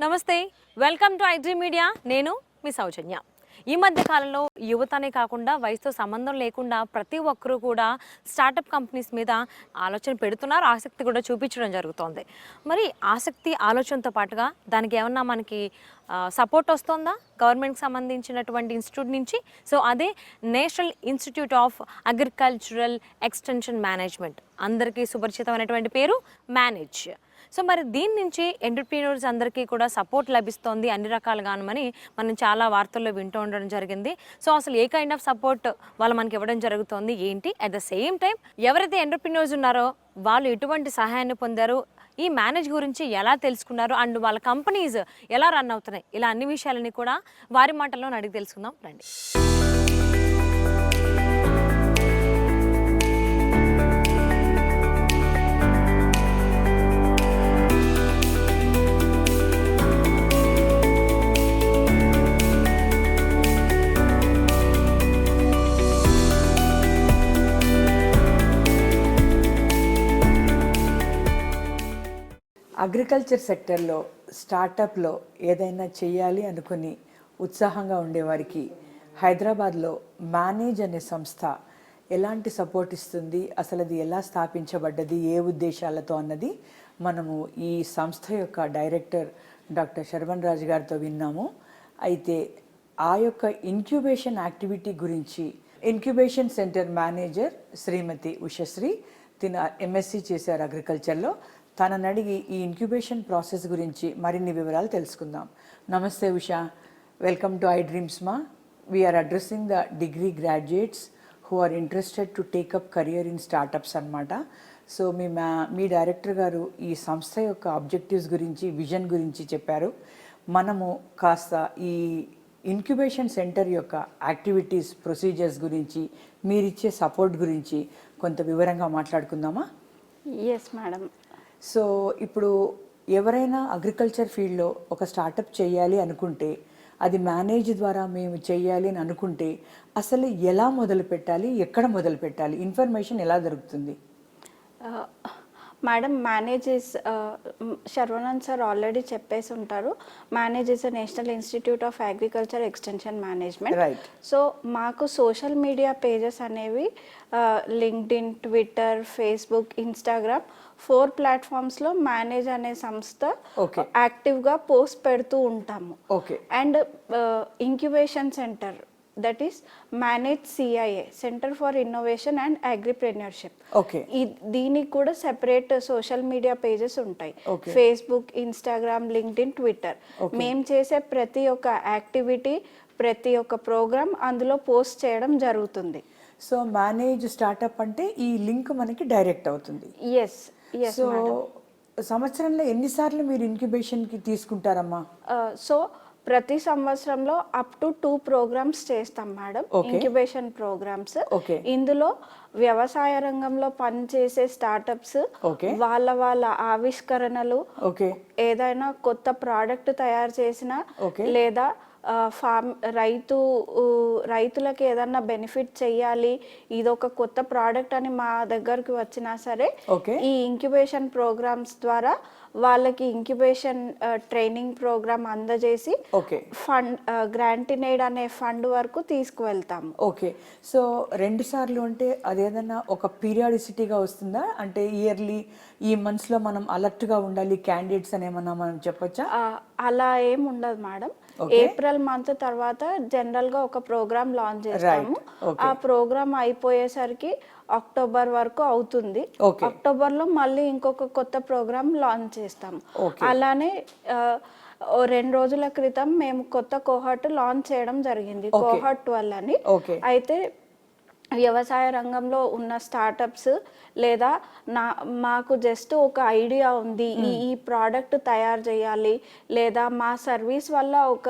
నమస్తే, welcome to iDream media. నేను మీ సౌజన్య. ఈ మధ్య కాలంలో యువతనే కాకుండా వయసుతో సంబంధం లేకుండా ప్రతి ఒక్కరూ కూడా స్టార్టప్ కంపెనీస్ మీద ఆలోచన పెడుతున్నారు, ఆసక్తి కూడా చూపించడం జరుగుతోంది. మరి ఆసక్తి ఆలోచనతో పాటుగా దానికి ఏమన్నా మనకి సపోర్ట్ వస్తుందా గవర్నమెంట్కి సంబంధించినటువంటి ఇన్స్టిట్యూట్ నుంచి? సో అదే national institute of agricultural extension management, అందరికీ సుపరిచితమైనటువంటి పేరు మేనేజ్. సో మరి దీని నుంచి ఎంటర్‌ప్రెన్యూర్స్ అందరికీ కూడా సపోర్ట్ లభిస్తోంది అన్ని రకాలుగానమని మనం చాలా వార్తల్లో వింటూ ఉండడం జరిగింది. సో అసలు ఏ కైండ్ ఆఫ్ సపోర్ట్ వాళ్ళు మనకి ఇవ్వడం జరుగుతోంది ఏంటి, అట్ ద సేమ్ టైం ఎవరైతే ఎంటర్‌ప్రెన్యూర్స్ ఉన్నారో వాళ్ళు ఎటువంటి సహాయాన్ని పొందారు, ఈ మేనేజ్ గురించి ఎలా తెలుసుకున్నారు, అండ్ వాళ్ళ కంపెనీస్ ఎలా రన్ అవుతున్నాయి, ఇలా అన్ని విషయాలని కూడా వారి మాటల్లో అడిగి తెలుసుకుందాం రండి. అగ్రికల్చర్ సెక్టర్లో స్టార్టప్లో ఏదైనా చేయాలి అనుకుని ఉత్సాహంగా ఉండేవారికి హైదరాబాద్లో మేనేజ్ అనే సంస్థ ఎలాంటి సపోర్ట్ ఇస్తుంది, అసలు అది ఎలా స్థాపించబడ్డది, ఏ ఉద్దేశాలతో అన్నది మనము ఈ సంస్థ యొక్క డైరెక్టర్ డాక్టర్ శర్వణ్ రాజు గారితో విన్నాము. అయితే ఆ యొక్క ఇంక్యుబేషన్ యాక్టివిటీ గురించి ఇంక్యుబేషన్ సెంటర్ మేనేజర్ శ్రీమతి ఉషశ్రీ, తిన ఎంఎస్సి చేశారు అగ్రికల్చర్లో. తనని అడిగి ఈ ఇంక్యుబేషన్ ప్రాసెస్ గురించి మరిన్ని వివరాలు తెలుసుకుందాం. నమస్తే Usha, welcome to I dreams మా. We're addressing the degree graduates who are interested to take up career in startups అన్నమాట. సో మీ డైరెక్టర్ గారు ఈ సంస్థ యొక్క ఆబ్జెక్టివ్స్ గురించి, విజన్ గురించి చెప్పారు. మనము కాస్త ఈ ఇంక్యుబేషన్ సెంటర్ యొక్క యాక్టివిటీస్, ప్రొసీజర్స్ గురించి, మీరిచ్చే సపోర్ట్ గురించి కొంత వివరంగా మాట్లాడుకుందామా? Yes madam. సో ఇప్పుడు ఎవరైనా అగ్రికల్చర్ ఫీల్డ్లో ఒక స్టార్టప్ చేయాలి అనుకుంటే, అది మేనేజ్ ద్వారా మేము చేయాలి అని అనుకుంటే అసలు ఎలా మొదలు పెట్టాలి, ఎక్కడ మొదలు పెట్టాలి, ఇన్ఫర్మేషన్ ఎలా దొరుకుతుంది? Madam, MANAGE is Saravanan sir already చెప్పేసి ఉంటారు. MANAGE is national institute of agriculture extension management. Right. So మాకు సోషల్ మీడియా పేజెస్ అనేవి లింక్డ్ఇన్, ట్విట్టర్, ఫేస్బుక్, ఇన్స్టాగ్రామ్ 4 ప్లాట్ఫామ్స్లో మేనేజ్ అనే సంస్థ యాక్టివ్గా పోస్ట్ పెడుతూ ఉంటాము. Okay. And incubation centre, that is MANAGE CIA, centre for innovation and agripreneurship. Okay. దీనికి కూడా సెపరేట్ సోషల్ మీడియా పేజెస్ ఉంటాయి. Facebook, Instagram, LinkedIn, Twitter. మేము చేసే ప్రతి ఒక్క యాక్టివిటీ, ప్రతి ఒక్క ప్రోగ్రామ్ అందులో పోస్ట్ చేయడం జరుగుతుంది. సో మేనేజ్ స్టార్టప్ అంటే ఈ లింక్ మనకి డైరెక్ట్ అవుతుంది. ఎస్. సో సంవత్సరంలో ఎన్నిసార్లు మీరు ఇంక్యుబేషన్కి తీసుకుంటారమ్మా? సో ప్రతి సంవత్సరంలో అప్ టు 2 ప్రోగ్రామ్స్ చేస్తాం మేడం, ఇంక్యుబేషన్ ప్రోగ్రామ్స్. ఇందులో వ్యవసాయ రంగంలో పనిచేసే స్టార్టప్స్ వాళ్ళ ఆవిష్కరణలు, ఏదైనా కొత్త ప్రోడక్ట్ తయారు చేసినా, లేదా రైతులకి ఏదన్నా బెనిఫిట్ చెయ్యాలి, ఇదొక కొత్త ప్రోడక్ట్ అని మా దగ్గరకు వచ్చినా సరే ఈ ఇంక్యుబేషన్ ప్రోగ్రామ్స్ ద్వారా వాళ్ళకి ఇంక్యుబేషన్ ట్రైనింగ్ ప్రోగ్రామ్ అందజేసి ఫండ్, గ్రాంటినేడ్ అనే ఫండ్ వరకు తీసుకువెళ్తాము. ఓకే. సో 2 సార్లు అంటే అదేదన్నా ఒక పీరియాడిసిటీగా వస్తుందా? అంటే ఇయర్లీ ఈ మంత్స్లో మనం అలర్ట్గా ఉండాలి క్యాండిడేట్స్ అని ఏమన్నా మనం చెప్పొచ్చా? అలా ఏం ఉండదు మేడం. ఏప్రిల్ మంత్ తర్వాత జనరల్గా ఒక ప్రోగ్రామ్ లాంచ్ చేస్తాము. ఆ ప్రోగ్రామ్ అయిపోయేసరికి అక్టోబర్ వరకు అవుతుంది. అక్టోబర్లో మళ్ళీ ఇంకొక కొత్త ప్రోగ్రామ్ లాంచ్ చేస్తాము. అలానే 2 రోజుల క్రితం మేము కొత్త కోహర్ట్ లాంచ్ చేయడం జరిగింది, కోహర్ట్ 12 అని. అయితే వ్యవసాయ రంగంలో ఉన్న స్టార్టప్స్ లేదా మాకు జస్ట్ ఒక ఐడియా ఉంది, ఈ ప్రోడక్ట్ తయారు చేయాలి, లేదా మా సర్వీస్ వల్ల ఒక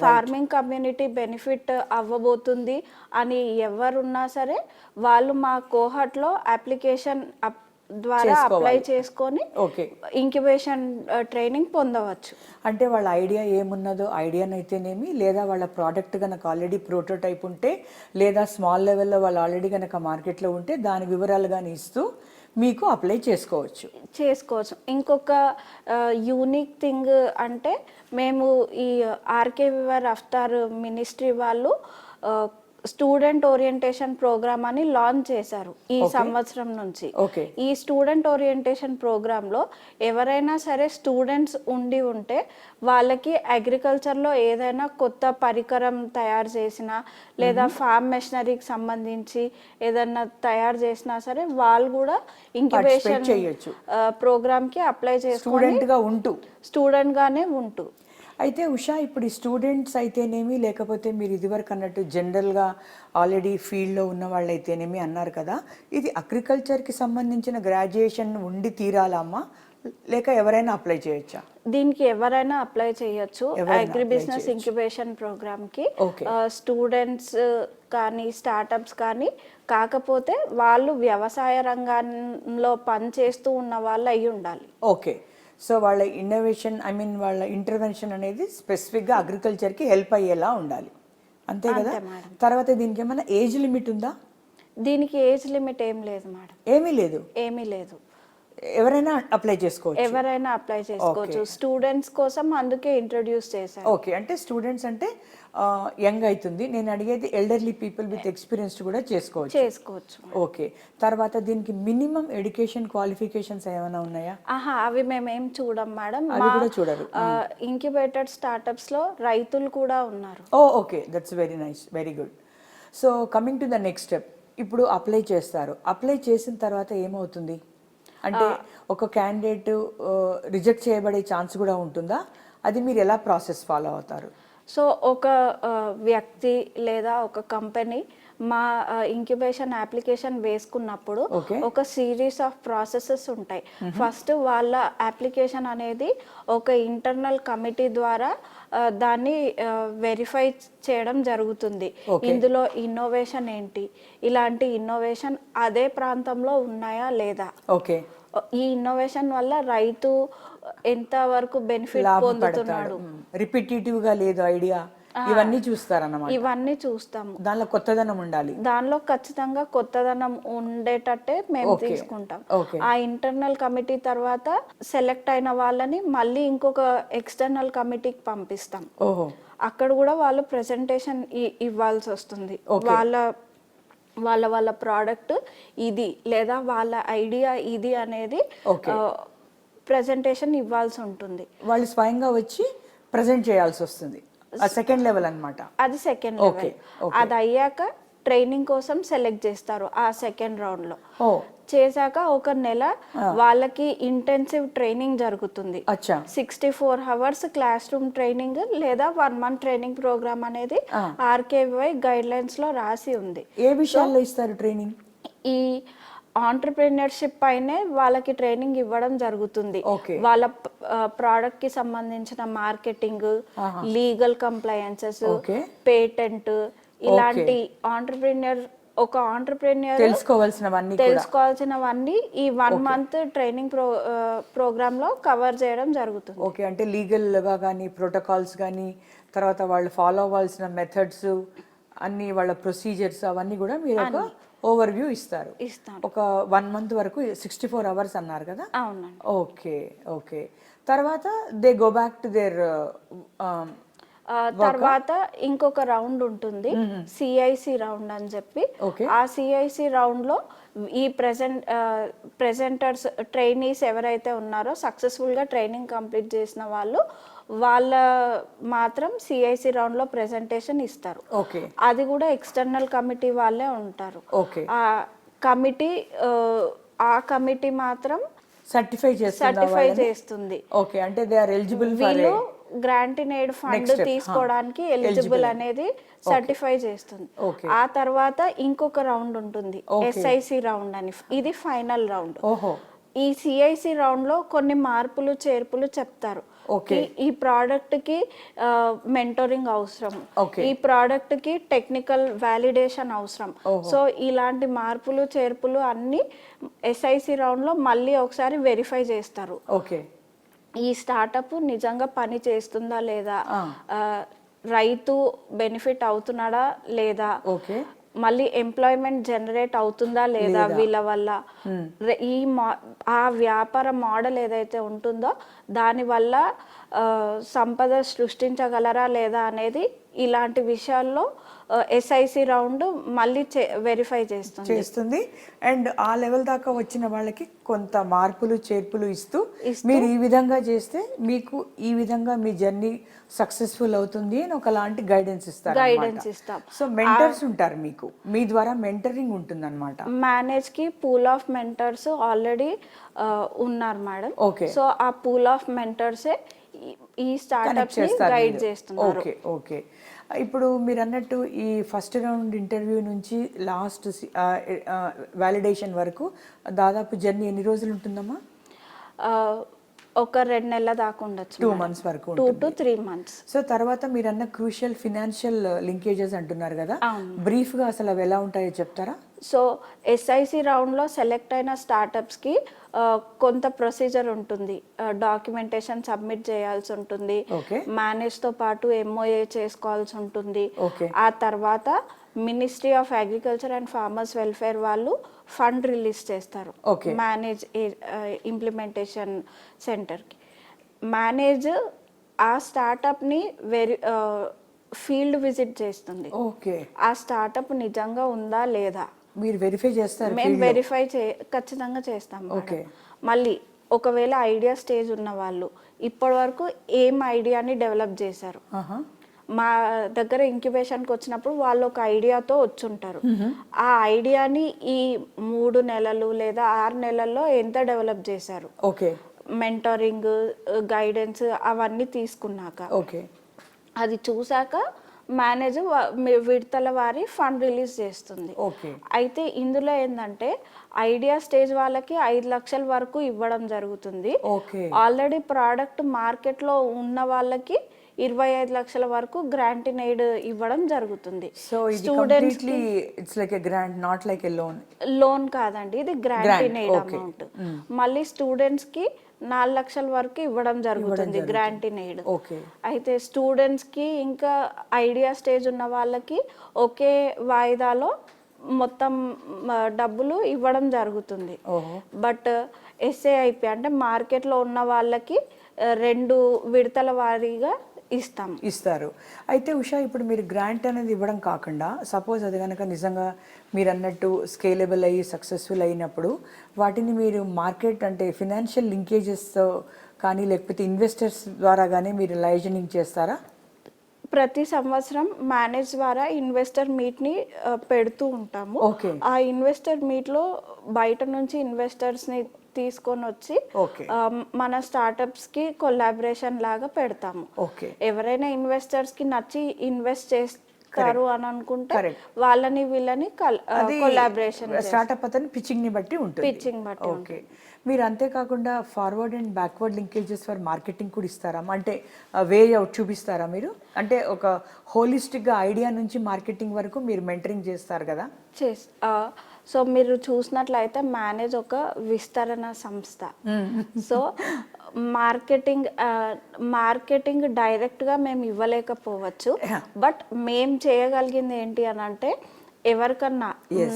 ఫార్మింగ్ కమ్యూనిటీ బెనిఫిట్ అవ్వబోతుంది అని ఎవరున్నా సరే వాళ్ళు మా కోహర్ట్లో అప్లికేషన్ ద్వారా అప్లై చేసుకొని ఇంక్యుబేషన్ ట్రైనింగ్ పొందవచ్చు. అంటే వాళ్ళ ఐడియా ఏమున్నదో ఐడియానైతేనేమి, లేదా వాళ్ళ ప్రోడక్ట్ కనుక ఆల్రెడీ ప్రోటోటైప్ ఉంటే, లేదా స్మాల్ లెవెల్లో వాళ్ళు ఆల్రెడీ కనుక మార్కెట్లో ఉంటే దాని వివరాలు కానీ ఇస్తూ మీకు అప్లై చేసుకోవచ్చు. ఇంకొక యూనిక్ థింగ్ అంటే మేము ఈ ఆర్కే వివర్ అఫ్తార్ మినిస్ట్రీ వాళ్ళు స్టూడెంట్ ఓరియంటేషన్ ప్రోగ్రామ్ అని లాంచ్ చేశారు ఈ సంవత్సరం నుంచి. ఈ స్టూడెంట్ ఓరియంటేషన్ ప్రోగ్రాంలో ఎవరైనా సరే స్టూడెంట్స్ ఉంటే వాళ్ళకి అగ్రికల్చర్లో ఏదైనా కొత్త పరికరం తయారు చేసినా లేదా ఫార్మ్ మెషినరీకి సంబంధించి ఏదైనా తయారు చేసినా సరే వాళ్ళు కూడా ఇంక్యుబేషన్ ప్రోగ్రామ్కి అప్లై చేసుకొని స్టూడెంట్ గానే ఉంటూ. అయితే ఉషా, ఇప్పుడు ఈ స్టూడెంట్స్ అయితేనేమి, లేకపోతే మీరు ఇదివరకు అన్నట్టు జనరల్గా ఆల్రెడీ ఫీల్డ్లో ఉన్న వాళ్ళు అయితేనేమి అన్నారు కదా, ఇది అగ్రికల్చర్కి సంబంధించిన గ్రాడ్యుయేషన్ ఉండి తీరాలమ్మా, లేక ఎవరైనా అప్లై చేయొచ్చా? దీనికి ఎవరైనా అప్లై చేయొచ్చు. అగ్రి బిజినెస్ ఇంక్యుబేషన్ ప్రోగ్రామ్కి స్టూడెంట్స్ కానీ స్టార్టప్స్ కానీ, కాకపోతే వాళ్ళు వ్యవసాయ రంగంలో పనిచేస్తూ ఉన్న వాళ్ళు అయి ఉండాలి. ఓకే. సో వాళ్ళ ఇన్నోవేషన్, వాళ్ళ ఇంటర్వెన్షన్ అనేది స్పెసిఫిక్గా అగ్రికల్చర్కి హెల్ప్ అయ్యేలా ఉండాలి, అంతే కదా? తర్వాత దీనికి ఏమైనా ఏజ్ లిమిట్ ఉందా? దీనికి ఏజ్ లిమిట్ ఏం లేదు మేడం. ఏమీ లేదు. ఎవరైనా అప్లై చేసుకోవచ్చు. స్టూడెంట్స్ కోసం అందుకే ఇంట్రొడ్యూస్ చేశారు. ఓకే. అంటే స్టూడెంట్స్ అంటే యంగ్ అవుతుంది. నేను అడిగేది ఎల్డర్లీ పీపుల్ విత్ ఎక్స్పీరియన్స్ కూడా చేసుకోవచ్చు. ఓకే. తర్వాత దీనికి మినిమం ఎడ్యుకేషన్ క్వాలిఫికేషన్స్ ఏమైనా ఉన్నాయా? అవి మేమేం చూడం మేడం. అవి కూడా చూడరు. ఇంక్యుబేటెడ్ స్టార్టప్స్ లో రైతులు కూడా ఉన్నారు. Okay, that's very nice, very good. So coming to the next step, ఇప్పుడు అప్లై చేస్తారు. అప్లై చేసిన తర్వాత ఏమవుతుంది అంటే ఒక క్యాండిడేట్ రిజెక్ట్ చేయబడే ఛాన్స్ కూడా ఉంటుందా? అది మీరు ఎలా ప్రాసెస్ ఫాలో అవుతారు? సో ఒక వ్యక్తి లేదా ఒక కంపెనీ మా ఇంక్యుబేషన్ అప్లికేషన్ వేసుకున్నప్పుడు ఒక సిరీస్ ఆఫ్ ప్రాసెసెస్ ఉంటాయి. ఫస్ట్ వాళ్ళ అప్లికేషన్ అనేది ఒక ఇంటర్నల్ కమిటీ ద్వారా దాన్ని వెరిఫై చేయడం జరుగుతుంది. ఇందులో ఇన్నోవేషన్ ఏంటి, ఇలాంటి ఇన్నోవేషన్ అదే ప్రాంతంలో ఉన్నాయా లేదా, ఈ ఇన్నోవేషన్ వల్ల రైతు ఎంత వరకు బెనిఫిట్ పొందుతున్నాడు, రిపిటేటివ్ గా లేదు ఐడియా, ఇవన్నీ చూస్తారన్నమాట. ఇవన్నీ చూస్తాము. దానిలో కొత్తదనం ఉండాలి. దానిలో ఖచ్చితంగా కొత్తదనం ఉండేటట్టే మేము తీసుకుంటాం. ఆ ఇంటర్నల్ కమిటీ తర్వాత సెలెక్ట్ అయిన వాళ్ళని మళ్ళీ ఇంకొక ఎక్స్టర్నల్ కమిటీకి పంపిస్తాం. అక్కడ కూడా వాళ్ళు ప్రెజెంటేషన్ ఇవ్వాల్సి వస్తుంది. వాళ్ళ ప్రోడక్ట్ ఇది లేదా వాళ్ళ ఐడియా ఇది అనేది ప్రెజెంటేషన్ ఇవ్వాల్సి ఉంటుంది. వాళ్ళు స్వయంగా వచ్చి ప్రెజెంట్ చేయాల్సి వస్తుంది. సెకండ్ లెవెల్ అన్నమాట. అది సెకండ్ లెవెల్. అది అయ్యాక ట్రైనింగ్ కోసం సెలెక్ట్ చేస్తారు. ఆ సెకండ్ రౌండ్ లో చేశాక ఒక నెల వాళ్ళకి ఇంటెన్సివ్ ట్రైనింగ్ జరుగుతుంది. 64 hours క్లాస్ రూమ్ ట్రైనింగ్ లేదా 1 month ట్రైనింగ్ ప్రోగ్రామ్ అనేది ఆర్కేవై గైడ్ లైన్స్ లో రాసి ఉంది. ఏ విషయాల్లో ఇస్తారు ట్రైనింగ్? ఈ ఆంటర్‌ప్రెన్యూర్‌షిప్ పైనే వాళ్ళకి ట్రైనింగ్ ఇవ్వడం జరుగుతుంది. వాళ్ళ ప్రోడక్ట్ కి సంబంధించిన మార్కెటింగ్, లీగల్ కంప్లయన్సెస్, పేటెంట్, ఇలాంటి ఒక ఆంటర్‌ప్రెన్యూర్ తెలుసుకోవాల్సినవన్నీ ఈ 1 month ట్రైనింగ్ ప్రోగ్రామ్ లో కవర్ చేయడం జరుగుతుంది. ఓకే. అంటే లీగల్ గా కానీ ప్రోటోకాల్స్ కానీ, తర్వాత వాళ్ళు ఫాలో అవ్వాల్సిన మెథడ్స్ అన్ని, వాళ్ళ ప్రొసీజర్స్ అవన్నీ కూడా మీరు ఒక ఓవర్ వ్యూ ఇస్తారు. ఒక 1 month వరకు 64 hours అన్నారు కదా? అవునండి. ఓకే. తర్వాత they go back to their. తర్వాత ఇంకొక రౌండ్ ఉంటుంది, సిఐసి రౌండ్ అని చెప్పి. ఆ సిఐసి రౌండ్ లో ఈ ప్రెజెంటర్స్ ట్రైనీస్ ఎవరైతే ఉన్నారో సక్సెస్ఫుల్ గా ట్రైనింగ్ కంప్లీట్ చేసిన వాళ్ళ మాత్రం సిఐసి రౌండ్ లో ప్రెజెంటేషన్ ఇస్తారు. అది కూడా ఎక్స్టర్నల్ కమిటీ వాళ్ళే ఉంటారు. ఆ కమిటీ మాత్రం సర్టిఫై చేస్తుంది. ఓకే. అంటే దే ఆర్ ఎలిజిబుల్ వీళ్ళు గ్రాంట్ ఇన్ ఎయిడ్ ఫండ్ తీసుకోవడానికి ఎలిజిబుల్ అనేది సర్టిఫై చేస్తుంది. ఆ తర్వాత ఇంకొక రౌండ్ ఉంటుంది, ఎస్ఐసి రౌండ్ అని. ఇది ఫైనల్ రౌండ్. ఈ సిఐసి రౌండ్ లో కొన్ని మార్పులు చేర్పులు చెప్తారు. ఈ ప్రోడక్ట్ కి మెంటోరింగ్ అవసరం, ఈ ప్రోడక్ట్ కి టెక్నికల్ వాలిడేషన్ అవసరం. సో ఇలాంటి మార్పులు చేర్పులు అన్ని ఎస్ఐసి రౌండ్ లో మళ్ళీ ఒకసారి వెరిఫై చేస్తారు. ఈ స్టార్టప్ నిజంగా పని చేస్తుందా లేదా, రైతు బెనిఫిట్ అవుతున్నాడా లేదా, మళ్ళీ ఎంప్లాయ్మెంట్ జనరేట్ అవుతుందా లేదా వీళ్ళ వల్ల, ఆ వ్యాపార మోడల్ ఏదైతే ఉంటుందో దానివల్ల సంపద సృష్టించగలరా లేదా అనేది ఇలాంటి విషయాల్లో ఎస్ఐసి రౌండ్ మళ్ళీ వెరిఫై చేస్తుంది. అండ్ ఆ లెవెల్ దాకా వచ్చిన వాళ్ళకి కొంత మార్పులు చేర్పులు ఇస్తూ మీరు ఈ విధంగా చేస్తే మీకు ఈ విధంగా మీ జర్నీ సక్సెస్ఫుల్ అవుతుంది అని ఒకలాంటి గైడెన్స్ ఇస్తాం. సో మెంటర్స్ ఉంటారు మీకు, మీ ద్వారా మెంటరింగ్ ఉంటుంది అనమాట. మేనేజ్ కి పూల్ ఆఫ్ మెంటర్స్ ఆల్రెడీ ఉన్నారు మేడం. సో ఆ పూల్ ఆఫ్ మెంటర్సే ఈ స్టార్ట్అప్స్ ని గైడ్ చేస్తున్నారు. ఓకే. ఇప్పుడు మీరు అన్నట్టు ఈ ఫస్ట్ రౌండ్ ఇంటర్వ్యూ నుంచి లాస్ట్ వ్యాలిడేషన్ వరకు దాదాపు జర్నీ ఎన్ని రోజులు ఉంటుందమ్మా? ఒక 2 నెలల దాకా ఉండొచ్చు. 2 months వరకు 2 to 3 months. సో తర్వాత మీరు అన్న క్రూషియల్ ఫినాన్షియల్ లింకేజెస్ అంటున్నారు కదా, బ్రీఫ్ గా అసలు అవి ఎలా ఉంటాయో చెప్తారా? సో ఎస్ఐసి రౌండ్లో సెలెక్ట్ అయిన స్టార్టప్స్కి కొంత ప్రొసీజర్ ఉంటుంది. డాక్యుమెంటేషన్ సబ్మిట్ చేయాల్సి ఉంటుంది, మేనేజ్తో పాటు ఎంఓఏ చేసుకోవాల్సి ఉంటుంది. ఆ తర్వాత ministry of agriculture and farmers welfare వాళ్ళు ఫండ్ రిలీజ్ చేస్తారు మేనేజ్ ఇంప్లిమెంటేషన్ సెంటర్కి. మేనేజ్ ఆ స్టార్టప్ని ఫీల్డ్ విజిట్ చేస్తుంది. ఆ స్టార్టప్ నిజంగా ఉందా లేదా మీరు వెరిఫై చేస్తారు? మేము వెరిఫై ఖచ్చితంగా చేస్తాం. మళ్ళీ ఒకవేళ ఐడియా స్టేజ్ ఉన్న వాళ్ళు ఇప్పటి వరకు ఏం ఐడియాని డెవలప్ చేశారు, మా దగ్గర ఇంక్యుబేషన్కి వచ్చినప్పుడు వాళ్ళు ఒక ఐడియాతో వచ్చుంటారు. ఆ ఐడియాని ఈ 3 నెలలు లేదా 6 నెలల్లో ఎంత డెవలప్ చేశారు, మెంటరింగ్ గైడెన్స్ అవన్నీ తీసుకున్నాక అది చూసాక మేనేజ్ విడతల వారి ఫండ్ రిలీజ్ చేస్తుంది. అయితే ఇందులో ఏంటంటే ఐడియా స్టేజ్ వాళ్ళకి 5 లక్షల వరకు ఇవ్వడం జరుగుతుంది. ఆల్రెడీ ప్రోడక్ట్ మార్కెట్లో ఉన్న వాళ్ళకి 25 లక్షల వరకు గ్రాంట్ ఇన్ ఎయిడ్ ఇవ్వడం జరుగుతుంది. స్టూడెంట్స్ లోన్ కాదండి, ఇది గ్రాంట్ ఇన్ ఎయిడ్ అమౌంట్. మళ్ళీ స్టూడెంట్స్ కి 4 లక్షల వరకు ఇవ్వడం జరుగుతుంది గ్రాంట్ ఇన్ ఎయిడ్. అయితే స్టూడెంట్స్ కి ఇంకా ఐడియా స్టేజ్ ఉన్న వాళ్ళకి ఒకే వాయిదాలో మొత్తం డబ్బులు ఇవ్వడం జరుగుతుంది. బట్ ఎస్ఏఐపి అంటే మార్కెట్లో ఉన్న వాళ్ళకి 2 విడతల వారీగా ఇస్తారు. అయితే ఉషా, ఇప్పుడు మీరు గ్రాంట్ అనేది ఇవ్వడం కాకుండా సపోజ్ అది కనుక నిజంగా మీరు అన్నట్టు స్కేలబుల్ అయ్యి సక్సెస్ఫుల్ అయినప్పుడు వాటిని మీరు మార్కెట్ అంటే ఫినాన్షియల్ లింకేజెస్తో కానీ లేకపోతే ఇన్వెస్టర్స్ ద్వారా కానీ మీరు లైజనింగ్ చేస్తారా? ప్రతి సంవత్సరం మేనేజ్ ద్వారా ఇన్వెస్టర్ మీట్ని పెడుతూ ఉంటాము. ఆ ఇన్వెస్టర్ మీట్లో బయట నుంచి ఇన్వెస్టర్స్ని తీసుకొని వచ్చి మన స్టార్టప్స్కి కొలాబరేషన్ లాగా పెడతాము. ఎవరైనా ఇన్వెస్టర్స్కి నచ్చి ఇన్వెస్ట్ చేస్తారు అని అనుకుంటే వాళ్ళని వీళ్ళని కొలాబరేషన్ స్టార్టప్ అతని పిచ్చింగ్ ని బట్టి ఉంటుంది. మీరు అంతేకాకుండా forward and backward linkages for marketing కూడా ఇస్తారా? అంటే వే అవుట్ చూపిస్తారా మీరు? అంటే ఒక హోలిస్టిక్గా ఐడియా నుంచి మార్కెటింగ్ వరకు మీరు మెంటరింగ్ చేస్తారు కదా? సో మీరు చూసినట్లయితే మేనేజ్ ఒక విస్తరణ సంస్థ. సో మార్కెటింగ్ డైరెక్ట్గా మేము ఇవ్వలేకపోవచ్చు. బట్ మేము చేయగలిగింది ఏంటి అని అంటే, ఎవరికన్నా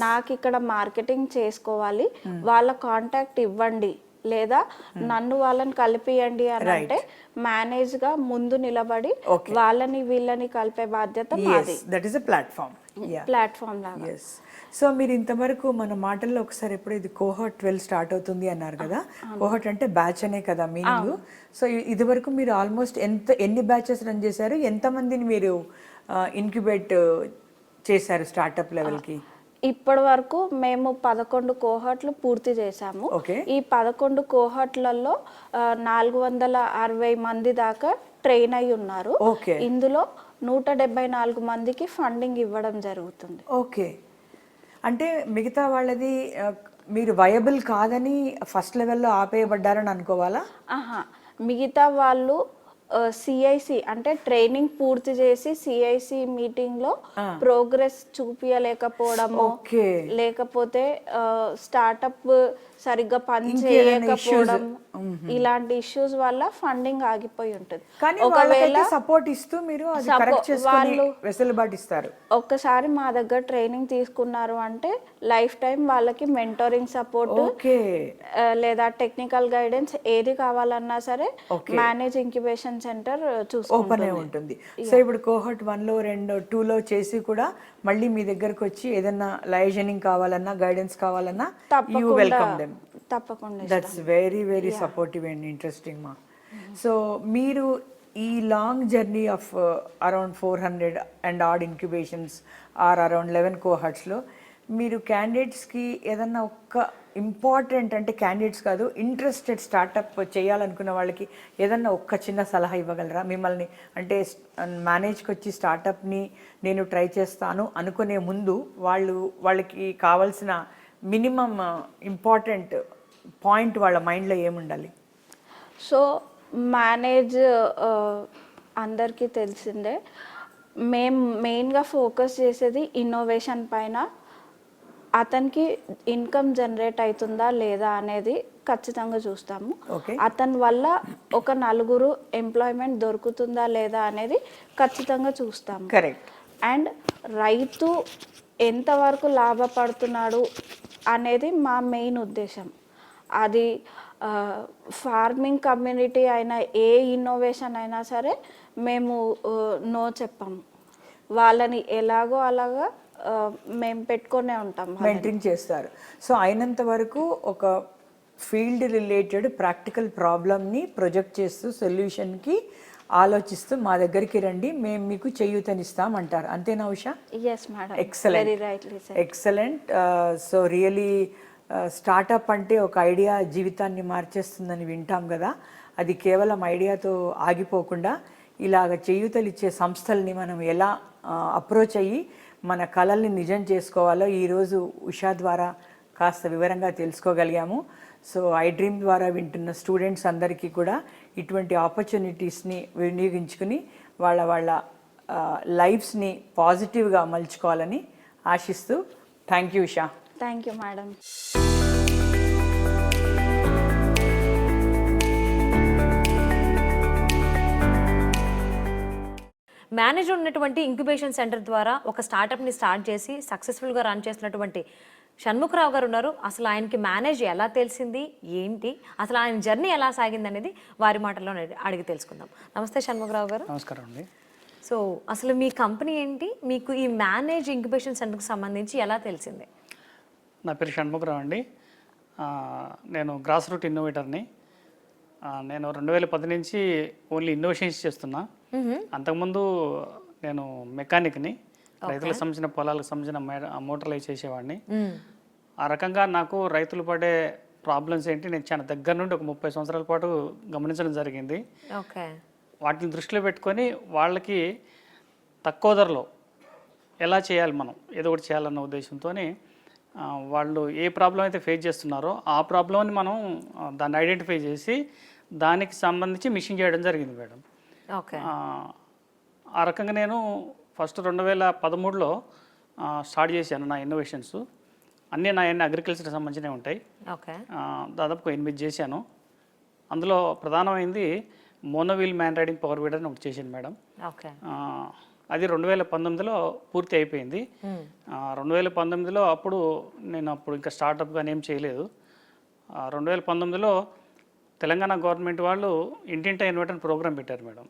నాకు ఇక్కడ మార్కెటింగ్ చేసుకోవాలి, వాళ్ళ కాంటాక్ట్ ఇవ్వండి లేదా నన్ను వాళ్ళని కలిపియండి అని అంటే మేనేజ్ గా ముందు నిలబడి వాళ్ళని వీళ్ళని కలిపే బాధ్యత మాది. దట్ ఈస్ ఎ ప్లాట్ఫామ్ లాగా. సో మీరు ఇంతవరకు మన మాటల్లో ఒకసారి ఎప్పుడు ఇది కోహర్ట్ 12 స్టార్ట్ అవుతుంది అన్నారు కదా, కోహర్ట్ అంటే బ్యాచ్ అనే కదా మీనింగ్. సో ఇది వరకు మీరు ఆల్మోస్ట్ ఎన్ని బ్యాచెస్ రన్ చేశారు, ఎంతమందిని మీరు ఇన్క్యుబేట్ చేశారు స్టార్ట్అప్ లెవెల్కి? ఇప్పటి వరకు మేము 11 కోహర్ట్లు పూర్తి చేశాము. ఈ 11 కోహర్ట్లలో 460 మంది దాకా ట్రైన్ అయి ఉన్నారు. ఇందులో 174 మందికి ఫండింగ్ ఇవ్వడం జరుగుతుంది. అంటే మిగతా వాళ్ళది మీరు వయబుల్ కాదని ఫస్ట్ లెవెల్లో ఆపేయబడ్డారని అనుకోవాలా? మిగతా వాళ్ళు సిఐసి అంటే ట్రైనింగ్ పూర్తి చేసి సిఐసి మీటింగ్ లో ప్రోగ్రెస్ చూపించలేకపోవడము, లేకపోతే స్టార్టప్ సరిగ్గా పని ఇంకేదైనా చేయకపోవడం ఇలాంటి ఇష్యూస్ వల్ల ఫండింగ్ ఆగిపోయి ఉంటుంది. కానీ వాళ్ళకైతే సపోర్ట్ ఇస్తూ మీరు అది కరెక్ట్ చేసుకొని వెసులుబాటు ఇస్తారు. ఒక్కసారి మా దగ్గర ట్రైనింగ్ తీసుకున్నారు అంటే లైఫ్ టైం వాళ్ళకి మెంటరింగ్ సపోర్ట్ లేదా టెక్నికల్ గైడెన్స్ ఏది కావాలన్నా సరే మేనేజ్ ఇంక్యుబేషన్ సెంటర్ ఓపెన్ ఉంటుంది. సో ఇప్పుడు కోహర్ట్ 1లో 2లో చేసి కూడా మళ్ళీ మీ దగ్గరకు వచ్చి ఏదైనా లైజనింగ్ కావాలన్నా గైడెన్స్ కావాలన్నా యూ వెల్కమ్ దెమ్. తప్పకుండా. That's very very supportive and interesting మా. సో మీరు ఈ long journey of around 400 and odd incubations are around 11 కోహర్ట్స్లో మీరు క్యాండిడేట్స్కి ఏదన్నా ఒక్క ఇంపార్టెంట్, అంటే క్యాండిడేట్స్ కాదు, ఇంట్రెస్టెడ్ స్టార్టప్ చేయాలనుకున్న వాళ్ళకి ఏదన్నా ఒక్క చిన్న సలహా ఇవ్వగలరా? మిమ్మల్ని అంటే మేనేజ్కి వచ్చి స్టార్టప్ని నేను ట్రై చేస్తాను అనుకునే ముందు వాళ్ళకి కావాల్సిన మినిమం ఇంపార్టెంట్ పాయింట్ వాళ్ళ మైండ్లో ఏముండాలి? సో మేనేజ్ అందరికీ తెలిసిందే, మేము మెయిన్గా ఫోకస్ చేసేది ఇన్నోవేషన్ పైన. అతనికి ఇన్కమ్ జనరేట్ అవుతుందా లేదా అనేది ఖచ్చితంగా చూస్తాము. అతని వల్ల ఒక నలుగురు ఎంప్లాయ్మెంట్ దొరుకుతుందా లేదా అనేది ఖచ్చితంగా చూస్తాము. కరెక్ట్. అండ్ రైతు ఎంతవరకు లాభపడుతున్నాడు అనేది మా మెయిన్ ఉద్దేశం. అది ఫార్మింగ్ కమ్యూనిటీ అయినా ఏ ఇన్నోవేషన్ అయినా సరే మేము నో చెప్పాము. వాళ్ళని ఎలాగో అలాగా మేము పెట్టుకునే ఉంటాం, మెయింటైన్ చేస్తారు. సో అయినంత వరకు ఒక ఫీల్డ్ రిలేటెడ్ ప్రాక్టికల్ ప్రాబ్లమ్ని ప్రొజెక్ట్ చేస్తూ సొల్యూషన్కి ఆలోచిస్తూ మా దగ్గరికి రండి, మేము మీకు చేయూతనిస్తాం అంటారు. అంతేనా Usha? Yes madam. Excellent. So really startup అంటే ఒక ఐడియా జీవితాన్ని మార్చేస్తుందని వింటాం కదా, అది కేవలం ఐడియాతో ఆగిపోకుండా ఇలాగ చేయూతలు ఇచ్చే సంస్థల్ని మనం ఎలా అప్రోచ్ అయ్యి మన కళల్ని నిజం చేసుకోవాలో ఈరోజు ఉషా ద్వారా కాస్త వివరంగా తెలుసుకోగలిగాము. సో ఐ డ్రీమ్ ద్వారా వింటున్న స్టూడెంట్స్ అందరికీ కూడా ఇటువంటి ఆపర్చునిటీస్ని వినియోగించుకుని వాళ్ళ లైఫ్స్ని పాజిటివ్గా మలుచుకోవాలని ఆశిస్తూ thank you Usha. Thank you madam. Manager ఉన్నటువంటి ఇంక్యుబేషన్ సెంటర్ ద్వారా ఒక స్టార్టప్ని స్టార్ట్ చేసి సక్సెస్ఫుల్గా రన్ చేసినటువంటి షణ్ముఖరావు గారు ఉన్నారు. అసలు ఆయనకి మేనేజ్ ఎలా తెలిసింది, ఏంటి, అసలు ఆయన జర్నీ ఎలా సాగింది అనేది వారి మాటల్లో అడిగి తెలుసుకుందాం. నమస్తే షణ్ముఖరావు గారు. నమస్కారం అండి. సో అసలు మీ కంపెనీ ఏంటి, మీకు ఈ మేనేజ్ ఇంక్యుబేషన్ సెంటర్కి సంబంధించి ఎలా తెలిసింది? నా పేరు షణ్ముఖరావు అండి. నేను గ్రాస్ రూట్ ఇన్నోవేటర్ని. నేను 2010 నుంచి ఓన్లీ ఇన్నోవేషన్స్ చేస్తున్నా. అంతకుముందు నేను మెకానిక్ని, రైతులకు సంబంధించిన పొలాలకు సంబంధించిన మోటార్లు అవి చేసేవాడిని. ఆ రకంగా నాకు రైతులు పడే ప్రాబ్లమ్స్ ఏంటి నేను చాలా దగ్గర నుండి ఒక 30 సంవత్సరాల పాటు గమనించడం జరిగింది. వాటిని దృష్టిలో పెట్టుకొని వాళ్ళకి తక్కువ ధరలో ఎలా చేయాలి, మనం ఏదో ఒకటి చేయాలన్న ఉద్దేశంతో వాళ్ళు ఏ ప్రాబ్లం అయితే ఫేస్ చేస్తున్నారో ఆ ప్రాబ్లంని మనం దాన్ని ఐడెంటిఫై చేసి దానికి సంబంధించి మిషన్ చేయడం జరిగింది మేడం. ఆ రకంగా నేను ఫస్ట్ 2013లో స్టార్ట్ చేశాను నా ఇన్నోవేషన్స్. అన్నీ నా అగ్రికల్చర్కి సంబంధించినవి ఉంటాయి. దాదాపు 8 చేశాను. అందులో ప్రధానమైంది మోనోవీల్ మ్యాన్ రైడింగ్ పవర్ వీడర్ అని ఒకటి చేశాను మేడం. అది 2019లో పూర్తి అయిపోయింది. 2019లో అప్పుడు ఇంకా స్టార్టప్ కానీ ఏం చేయలేదు. 2019లో తెలంగాణ గవర్నమెంట్ వాళ్ళు ఇంటింటా ఇన్వర్టర్ ప్రోగ్రామ్ పెట్టారు మేడం.